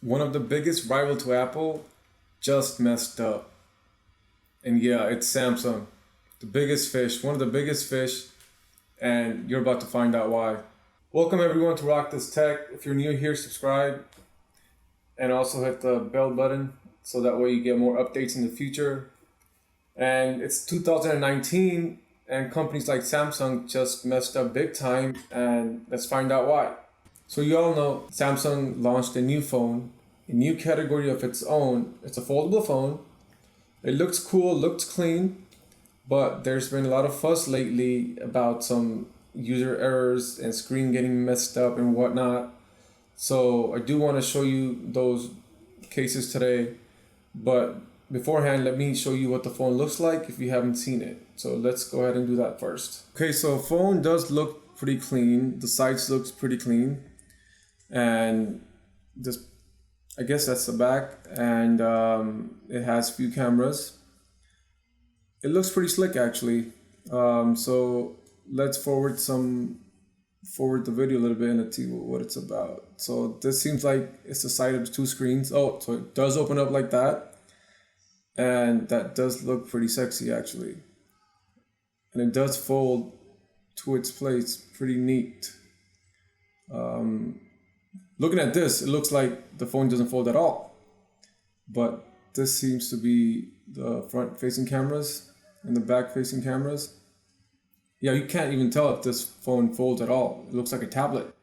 One of the biggest rival to Apple just messed up. And yeah, it's Samsung. The biggest fish, one of the biggest fish, and you're about to find out why. Welcome everyone to Rock This Tech. If you're new here, subscribe and also hit the bell button so that way you get more updates in the future. And it's 2019 and companies like Samsung just messed up big time, and let's find out why. So you all know Samsung launched a new phone, a new category of its own. It's a foldable phone. It looks cool, looks clean, but there's been a lot of fuss lately about some user errors and screen getting messed up and whatnot. So I do want to show you those cases today, but beforehand, let me show you what the phone looks like if you haven't seen it. So let's go ahead and do that first. Okay, so phone does look pretty clean. The sides looks pretty clean. And this, I guess that's the back, and it has few cameras. It looks pretty slick actually. So let's forward the video a little bit and let's see what it's about. So this seems like it's the side of the two screens. Oh, so it does open up like that, and that does look pretty sexy actually. And it does fold to its place, pretty neat. Looking at this, it looks like the phone doesn't fold at all. But this seems to be the front-facing cameras and the back-facing cameras. Yeah, you can't even tell if this phone folds at all. It looks like a tablet.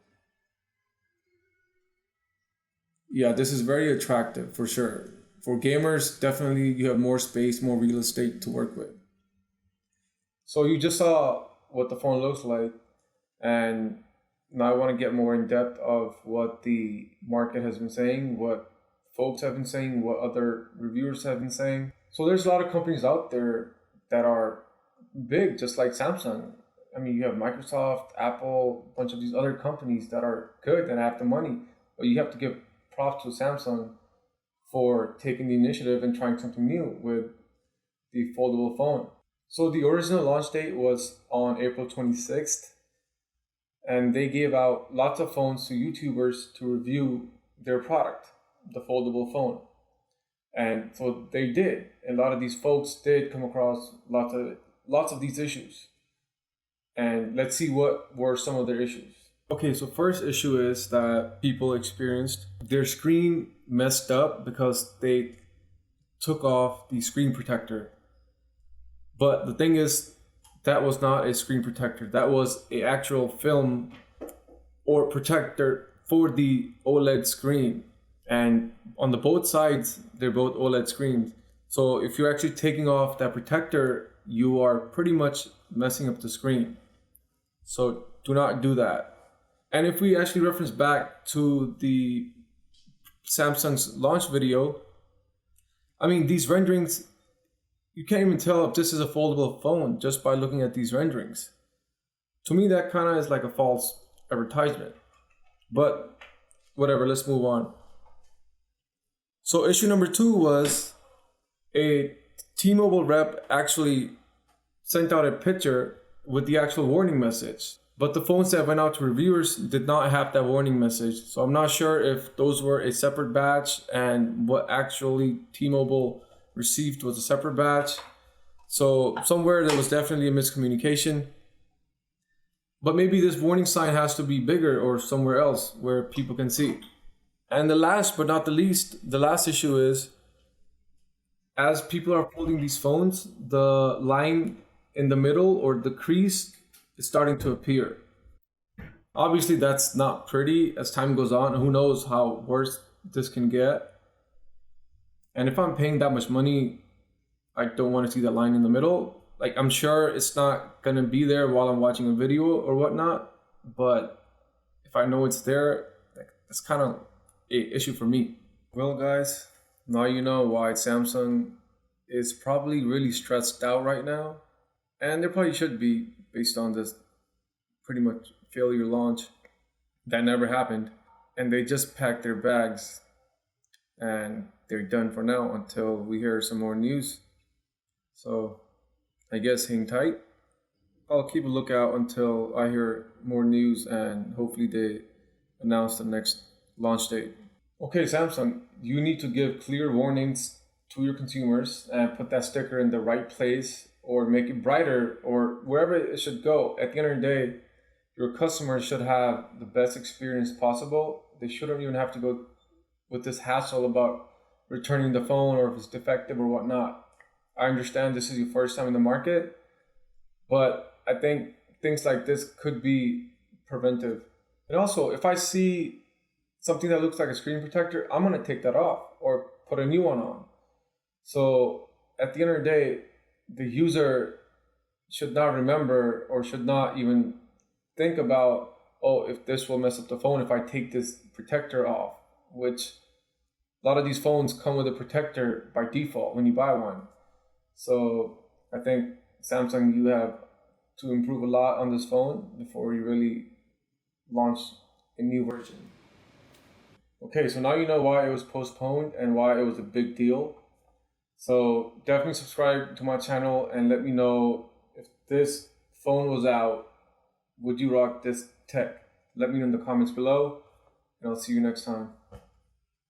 Yeah, this is very attractive for sure. For gamers, definitely you have more space, more real estate to work with. So you just saw what the phone looks like, and now I want to get more in depth of what the market has been saying, what folks have been saying, what other reviewers have been saying. So there's a lot of companies out there that are big, just like Samsung. I mean, you have Microsoft, Apple, a bunch of these other companies that are good and have the money, but you have to give props to Samsung for taking the initiative and trying something new with the foldable phone. So the original launch date was on April 26th. And they gave out lots of phones to YouTubers to review their product, the foldable phone. And so they did. A lot of these folks did come across lots of these issues. And let's see what were some of their issues. Okay, so first issue is that people experienced their screen messed up because they took off the screen protector. But the thing is, that was not a screen protector. That was an actual film or protector for the OLED screen. And on the both sides, they're both OLED screens. So if you're actually taking off that protector, you are pretty much messing up the screen. So do not do that. And if we actually reference back to the Samsung's launch video, I mean, these renderings, you can't even tell if this is a foldable phone just by looking at these renderings. To me, that kind of is like a false advertisement. But whatever, let's move on. So issue number 2 was a T-Mobile rep actually sent out a picture with the actual warning message. But the phones that went out to reviewers did not have that warning message. So I'm not sure if those were a separate batch and what actually T-Mobile received was a separate batch. So somewhere there was definitely a miscommunication. But maybe this warning sign has to be bigger or somewhere else where people can see. And the last but not the least, the last issue is, as people are folding these phones, the line in the middle or the crease is starting to appear. Obviously that's not pretty as time goes on. Who knows how worse this can get. And if I'm paying that much money, I don't want to see that line in the middle. Like, I'm sure it's not going to be there while I'm watching a video or whatnot. But if I know it's there, that's kind of an issue for me. Well, guys, now you know why Samsung is probably really stressed out right now. And they probably should be based on this pretty much failure launch that never happened. And they just packed their bags and they're done for now until we hear some more news. So I guess hang tight. I'll keep a lookout until I hear more news and hopefully they announce the next launch date. Okay, Samsung, you need to give clear warnings to your consumers and put that sticker in the right place or make it brighter or wherever it should go. At the end of the day, your customers should have the best experience possible. They shouldn't even have to go with this hassle about returning the phone or if it's defective or whatnot. I understand this is your first time in the market, but I think things like this could be preventive. And also, if I see something that looks like a screen protector, I'm gonna take that off or put a new one on. So at the end of the day, the user should not remember or should not even think about, oh, if this will mess up the phone if I take this protector off, which a lot of these phones come with a protector by default when you buy one. So I think Samsung, you have to improve a lot on this phone before you really launch a new version. Okay, so now you know why it was postponed and why it was a big deal. So definitely subscribe to my channel and let me know if this phone was out, would you rock this tech? Let me know in the comments below, and I'll see you next time.